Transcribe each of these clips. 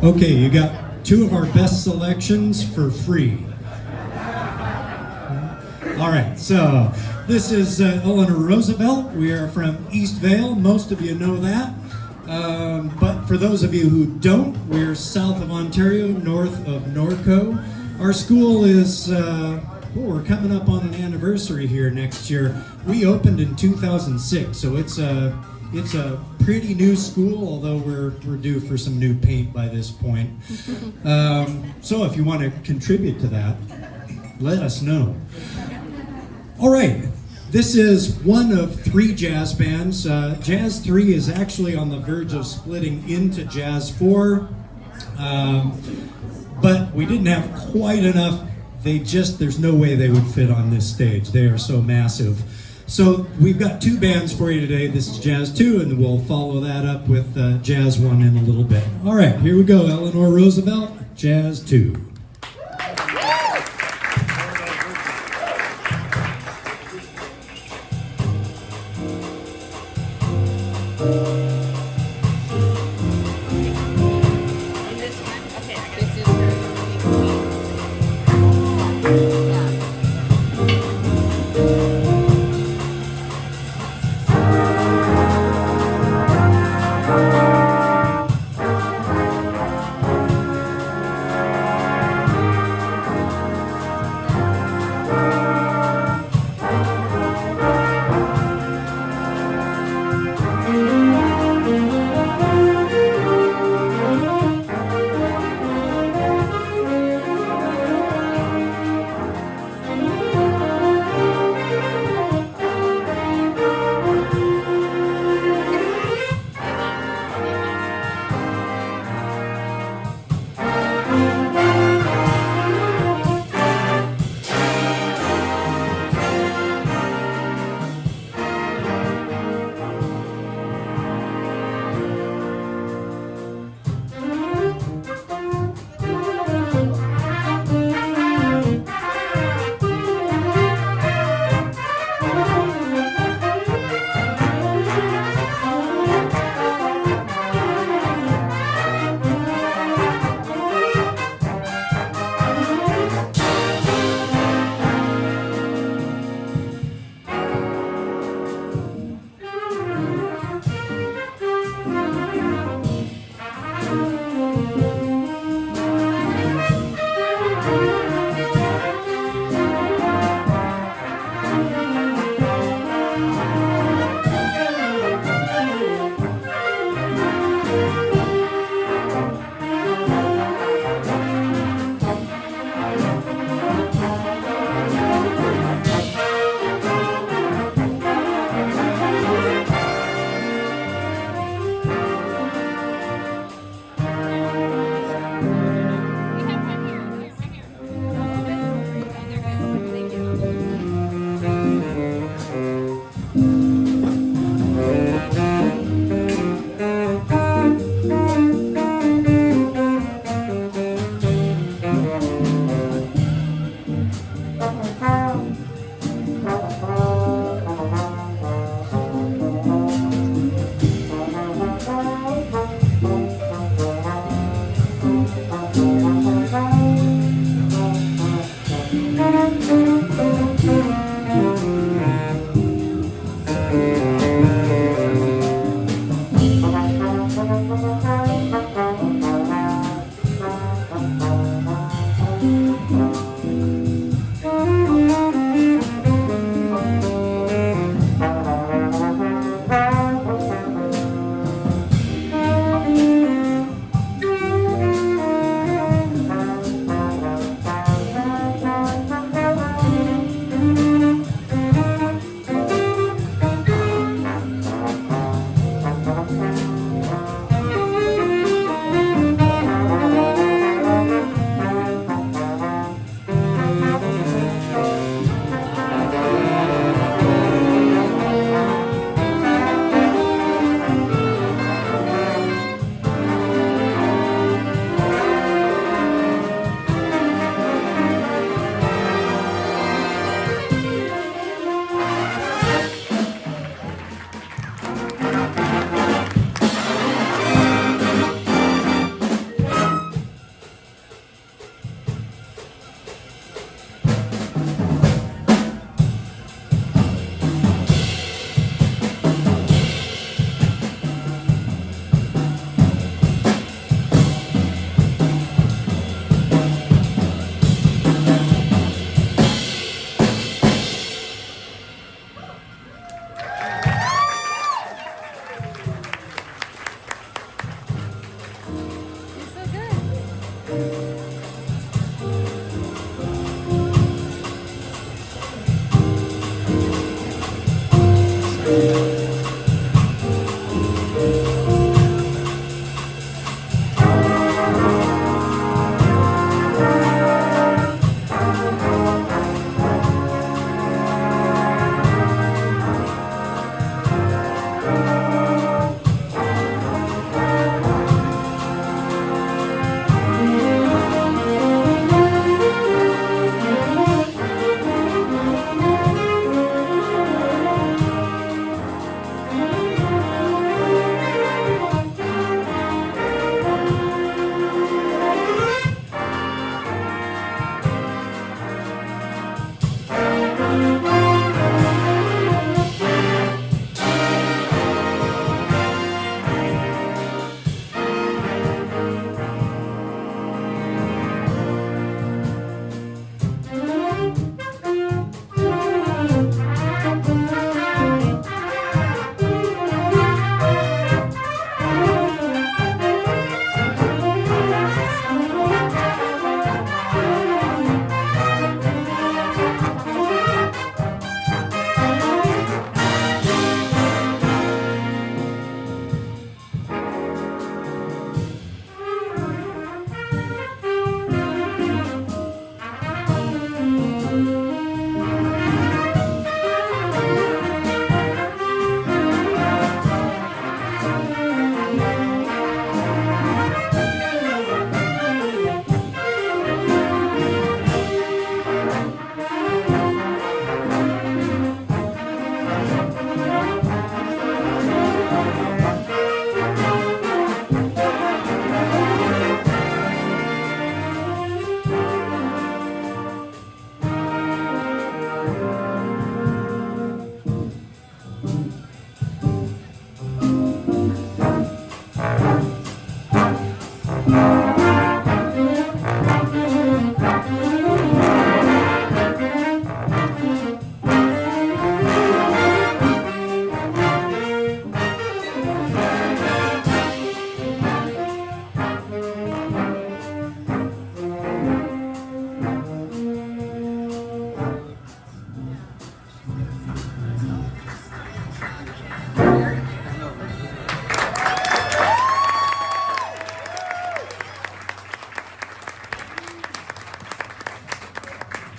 Okay, you got two of our best selections for free. All right, so this is Eleanor Roosevelt. We are from East Vale. Most of you know that. But for those of you who don't, we're south of Ontario, north of Norco. Our school is, we're coming up on an anniversary here next year. We opened in 2006, so it's a pretty new school, although we're due for some new paint by this point. So if you want to contribute to that, let us know. All right, this is one of three jazz bands. Jazz 3 is actually on the verge of splitting into Jazz 4, but we didn't have quite enough. There's no way they would fit on this stage. They are so massive. So we've got two bands for you today. This is Jazz 2, and we'll follow that up with Jazz 1 in a little bit. All right, here we go. Eleanor Roosevelt, Jazz 2.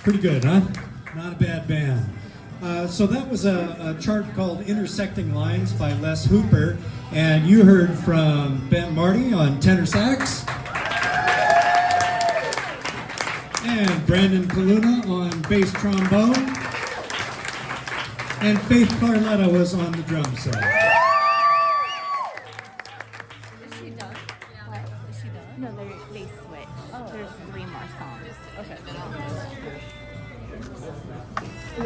Pretty good, huh? Not a bad band. So that was a chart called Intersecting Lines by Les Hooper, and you heard from Ben Marty on tenor sax, and Brandon Kaluna on bass trombone, and Faith Carletta was on the drum set. Is she done? What? Is she done? No, they switch. Oh. There's 3 more songs. Okay. She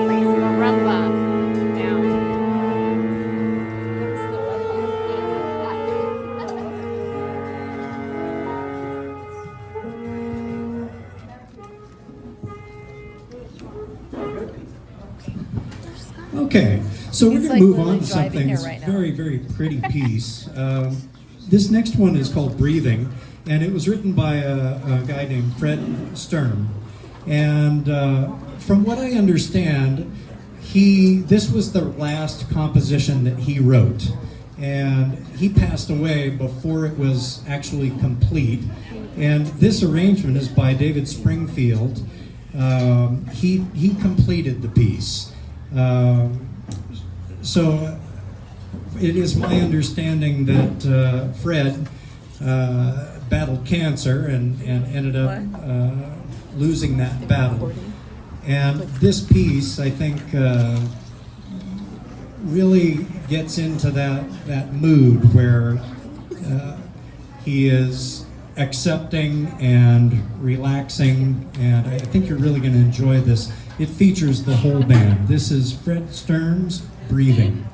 plays marimba down. That's the Okay, so we're He's going to move really on to something driving here that's right now. very, very pretty piece. This next one is called Breathing, and it was written by a guy named Fred Sturm. And from what I understand, this was the last composition that he wrote. And he passed away before it was actually complete. And this arrangement is by David Springfield. He completed the piece. So it is my understanding that Fred battled cancer and ended up losing that battle. And this piece, I think, really gets into that mood where he is accepting and relaxing, and I think you're really going to enjoy this. It features the whole band. This is Fred Sturm's Breathing.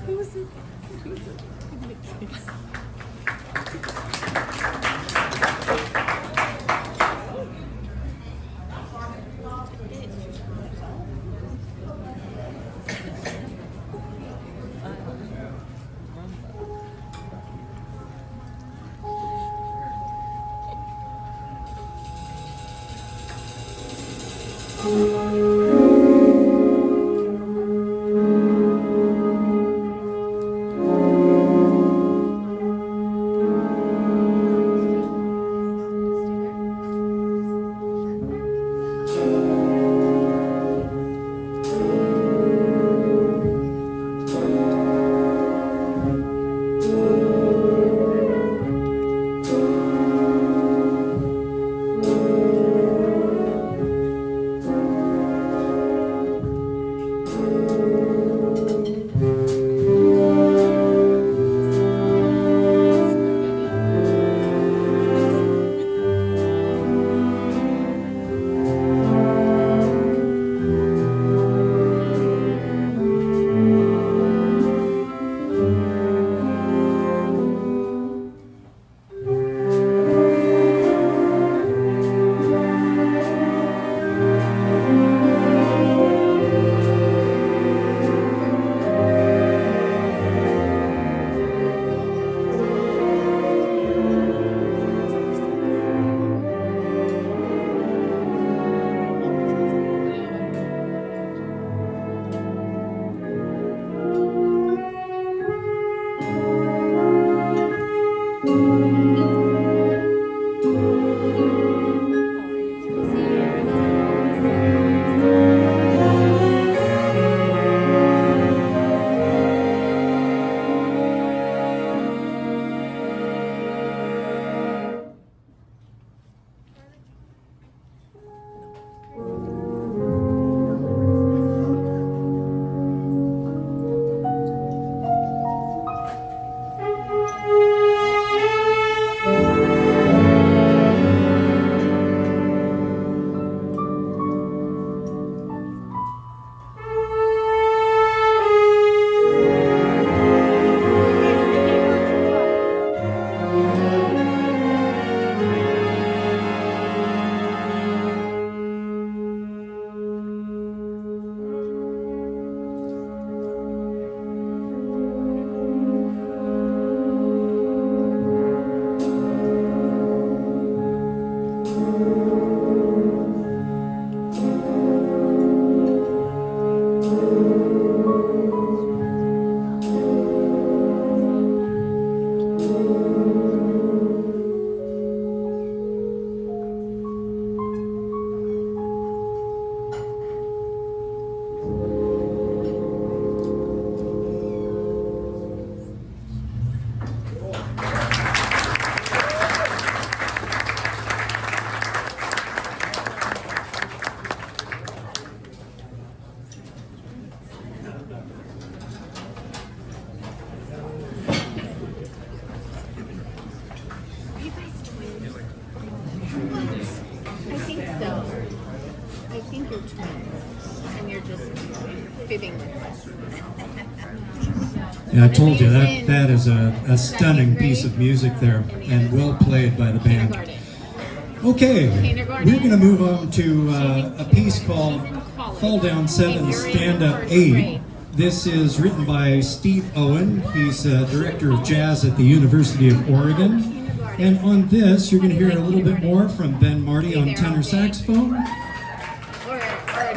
Yeah, I told you that is a stunning piece of music there, and well played by the band. Okay, we're going to move on to a piece called Fall Down 7, Stand Up 8. This is written by Steve Owen. He's director of jazz at the University of Oregon. And on this, you're going to hear a little bit more from Ben Marty on tenor saxophone.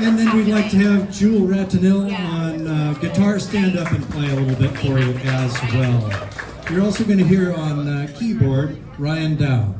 And then we'd like to have Jewel Ratanil on guitar stand up and play a little bit for you as well. You're also going to hear on keyboard Ryan Dow.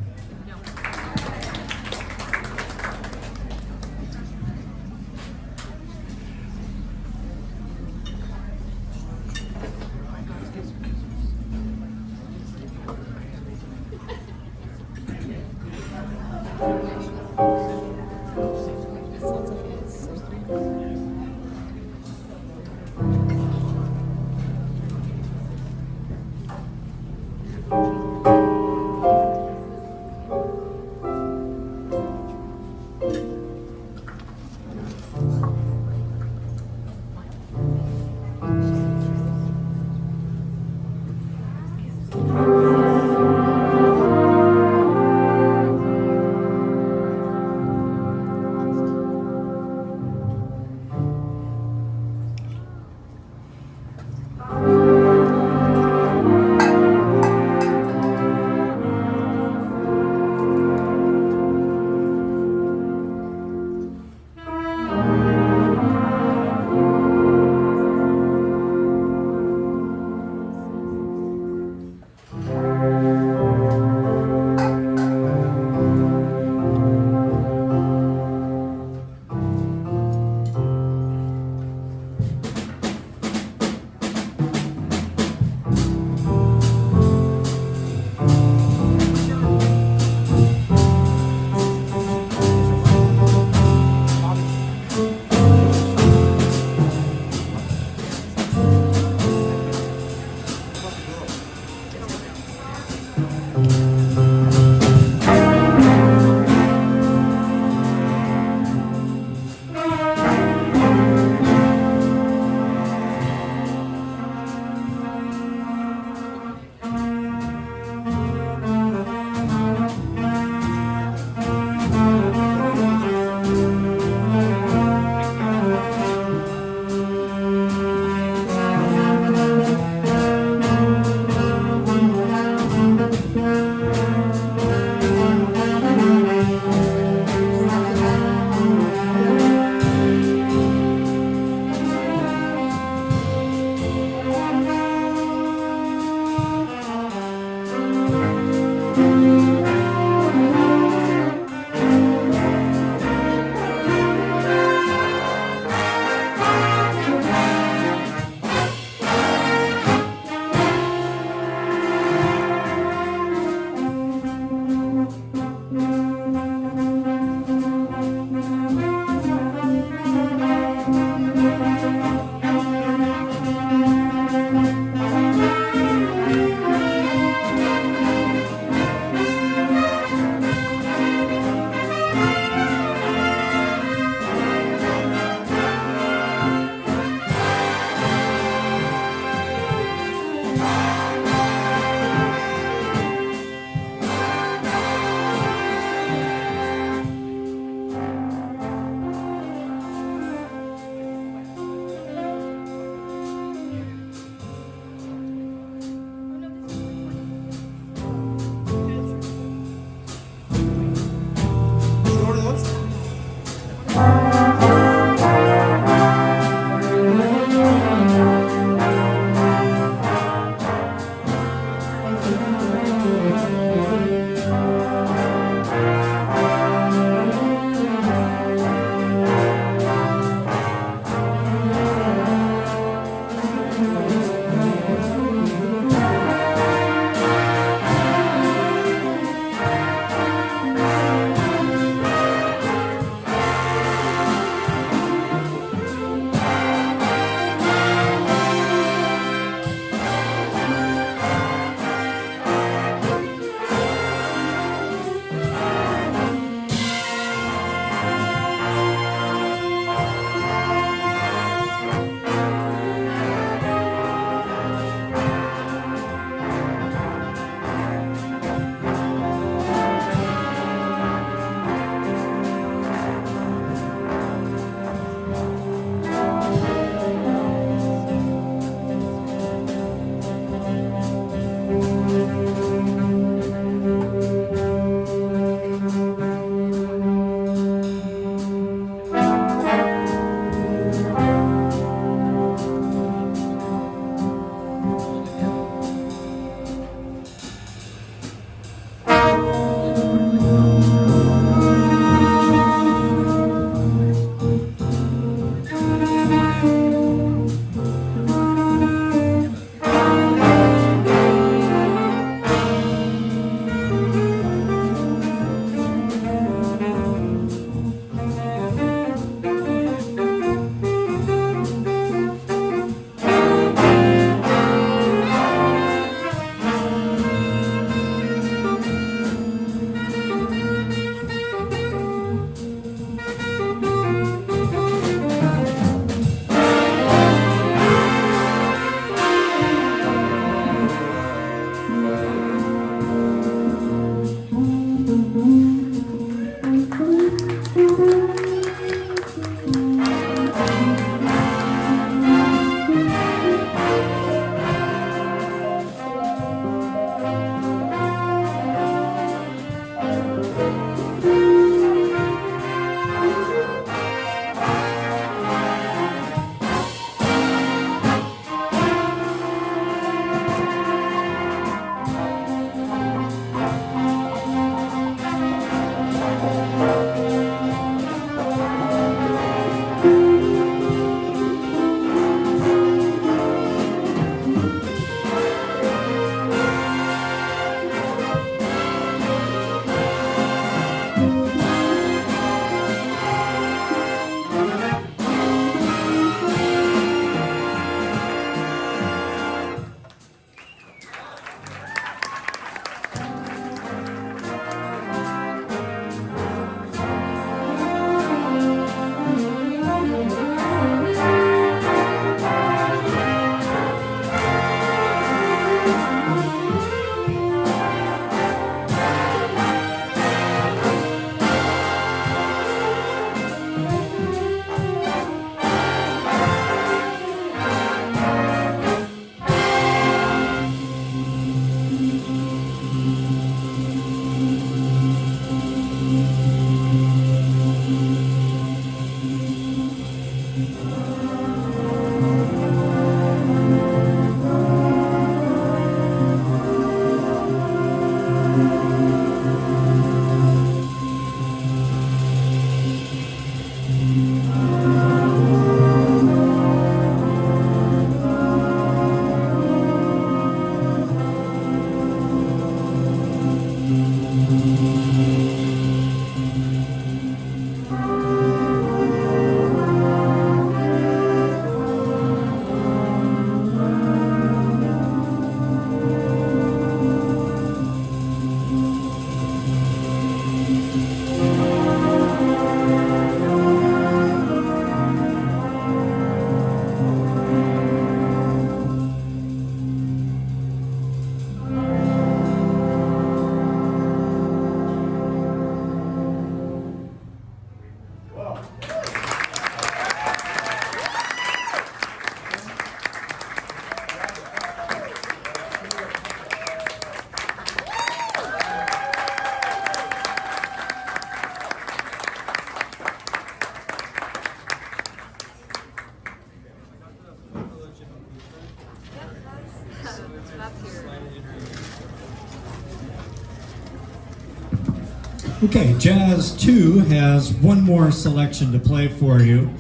Okay, Jazz 2 has one more selection to play for you.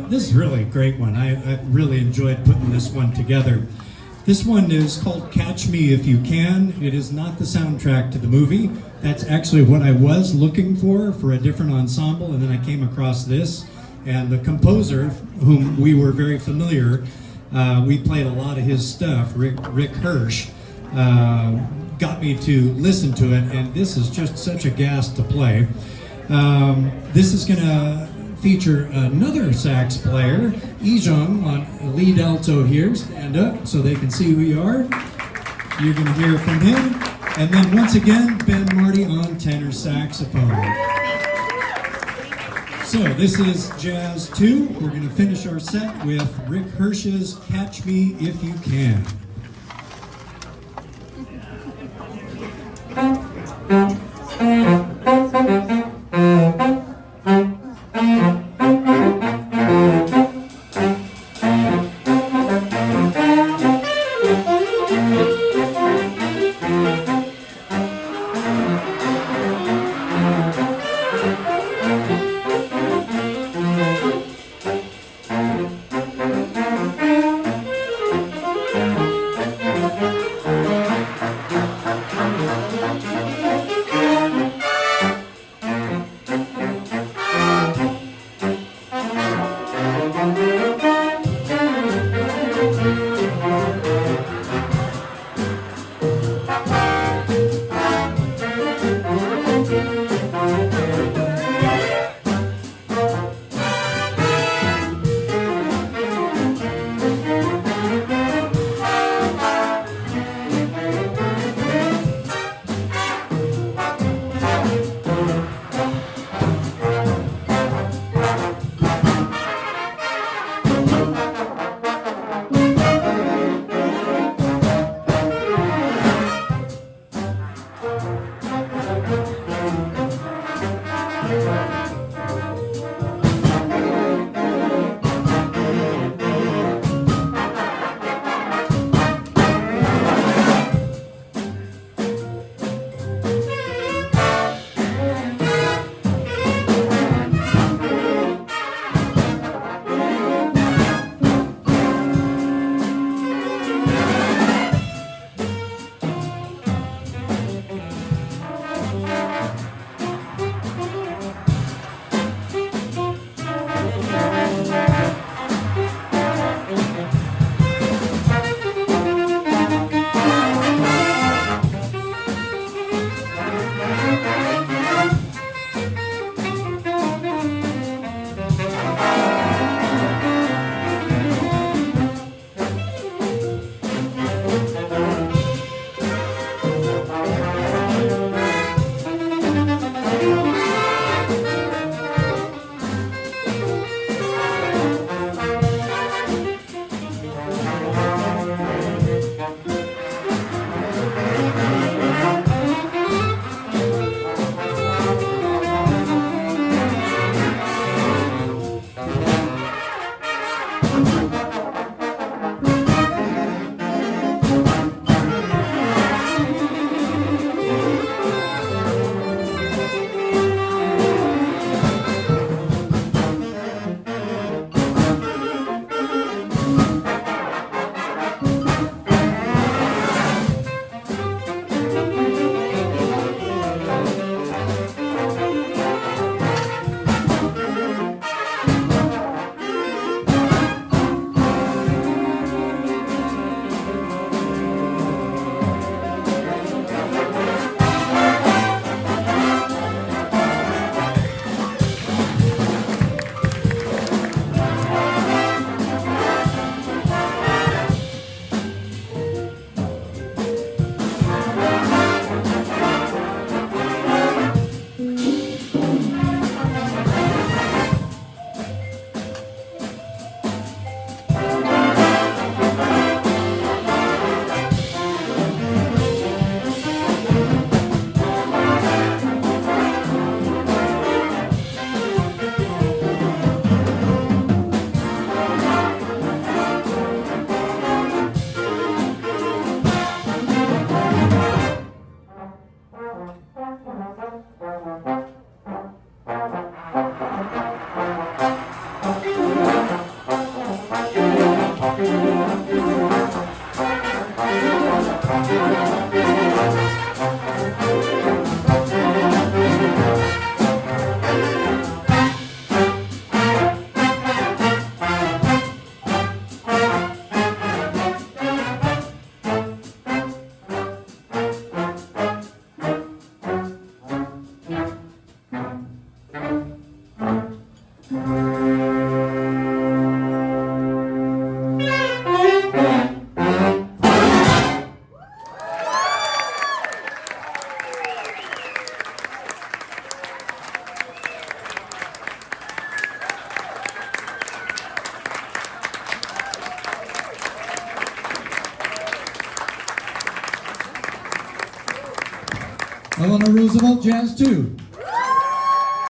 This is really a great one. I really enjoyed putting this one together. This one is called Catch Me If You Can. It is not the soundtrack to the movie. That's actually what I was looking for a different ensemble, and then I came across this. And the composer, whom we were very familiar, we played a lot of his stuff, Rick Hirsch, got me to listen to it, and this is just such a gas to play. This is going to feature another sax player, Ijong, on lead alto here. Stand up so they can see who you are. You're going to hear from him. And then once again, Ben Marty on tenor saxophone. So this is Jazz 2. We're going to finish our set with Rick Hirsch's Catch Me If You Can. Eleanor Roosevelt Jazz 2.